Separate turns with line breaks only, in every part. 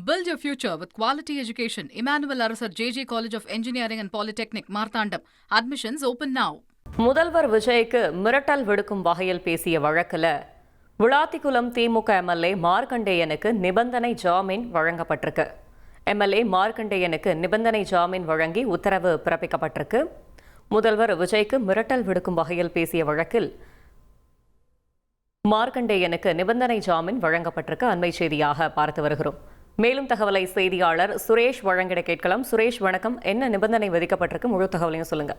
Build your future with quality education. Emmanuel Arasar JJ College of Engineering and Polytechnic, Marthandam. Admissions open now.
முதல்வர் விஜய்க்கு மிரட்டல் விடுக்கும் வகையில் பேசிய வழக்கில் விளாத்திக்குளம் திமுக எம்எல்ஏ மார்க்கண்டேயனுக்கு நிபந்தனை ஜாமீன் வழங்கப்பட்டிருக்கு. எம்எல்ஏ மார்க்கண்டேயனுக்கு நிபந்தனை ஜாமீன் வழங்கி உத்தரவு பிறப்பிக்கப்பட்டிருக்கு. முதல்வர் விஜய்க்கு மிரட்டல் விடுக்கும் வகையில் பேசிய வழக்கில் மார்க்கண்டேயனுக்கு நிபந்தனை ஜாமீன் வழங்கப்பட்டிருக்கு. அண்மை செய்தியாக பார்த்து வருகிறோம். மேலும் தகவலை செய்தியாளர் சுரேஷ் வழங்கிட கேட்கலாம். சுரேஷ் வணக்கம். என்ன நிபந்தனை விதிக்கப்பட்டிருக்கு, முழு தகவலையும் சொல்லுங்க.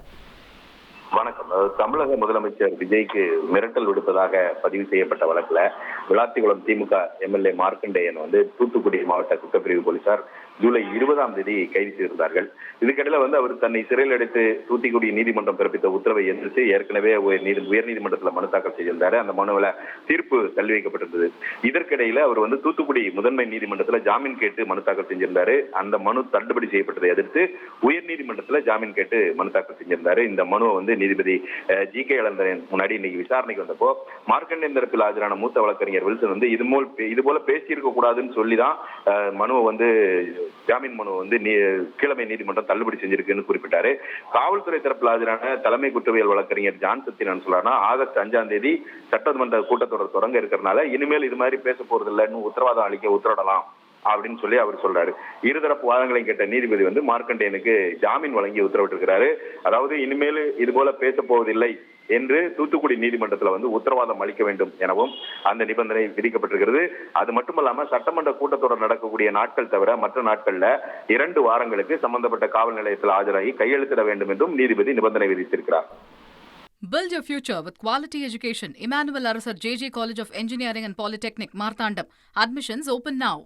வணக்கம். தமிழக முதலமைச்சர் விஜய்க்கு மிரட்டல் விடுப்பதாக பதிவு செய்யப்பட்ட வழக்குல விளாத்திக்குளம் திமுக எம்எல்ஏ மார்க்கண்டேயன் தூத்துக்குடி மாவட்ட குற்றப்பிரிவு போலீசார் ஜூலை 20ஆம் தேதி கைது செய்திருந்தார்கள். இதுக்கிடையில அவர் தன்னை சிறையில் அடைத்து தூத்துக்குடி நீதிமன்றம் பிறப்பித்த உத்தரவை எதிர்த்து ஏற்கனவே உயர்நீதிமன்றத்தில் மனு தாக்கல் செய்திருந்தாரு. அந்த மனுவில் தீர்ப்பு தள்ளி வைக்கப்பட்டிருந்தது. இதற்கிடையில அவர் தூத்துக்குடி முதன்மை நீதிமன்றத்தில் ஜாமீன் கேட்டு மனு தாக்கல் செஞ்சிருந்தாரு. அந்த மனு தள்ளுபடி செய்யப்பட்டதை எதிர்த்து உயர்நீதிமன்றத்தில் ஜாமீன் கேட்டு மனு தாக்கல் செஞ்சிருந்தாரு. இந்த மனுவை நீதிபதி GK இளந்தரன் முன்னாடி இன்னைக்கு விசாரணைக்கு வந்தப்போ மார்க்கண்டேயன் தரப்பில் ஆஜரான மூத்த வழக்கறிஞர் வில்சன் இது போல பேசியிருக்க கூடாதுன்னு சொல்லிதான் மனுவை ஜாமீன் மனு கீழமை நீதிமன்றம் தள்ளுபடி செஞ்சிருக்குன்னு குறிப்பிட்டாரு. காவல்துறை தரப்பில் ஆஜரான தலைமை குற்றவியல் வழக்கறிஞர் ஜான் சத்தியன் சொல்றாருன்னா, ஆகஸ்ட் 5ஆம் தேதி சட்டமன்ற கூட்டத்தொடர் தொடங்க இருக்கிறதுனால இனிமேல் இது மாதிரி பேச போறது இல்லைன்னு உத்தரவாதம் அளிக்க உத்தரவிடலாம் அப்படின்னு சொல்லி அவர் சொல்றாரு. இருதரப்பு வாதங்களையும் கேட்ட நீதிபதி மார்க்கண்டேயனுக்கு ஜாமீன் வழங்கி உத்தரவிட்டிருக்கிறாரு. அதாவது இனிமேல் இது போல பேச போவதில்லை என்று தூத்துக்குடி நீதிமன்றத்தில் உத்தரவாதம் அளிக்க வேண்டும் எனவும் அந்த நிபந்தனை விதிக்கப்பட்டிருக்கிறது. அது மட்டுமல்லாம சட்டமன்ற கூட்டத்தொடர் நடக்கக்கூடிய நாட்கள் தவிர மற்ற நாட்கள்ல 2 வாரங்களுக்கு சம்பந்தப்பட்ட காவல் நிலையத்தில் ஆஜராகி கையெழுத்திட வேண்டும் என்றும் நீதிபதி நிபந்தனை விதித்திருக்கிறார்.
Build your future with quality education. Emmanuel Arasar JJ College of Engineering and Polytechnic, Marthandam. Admissions open now.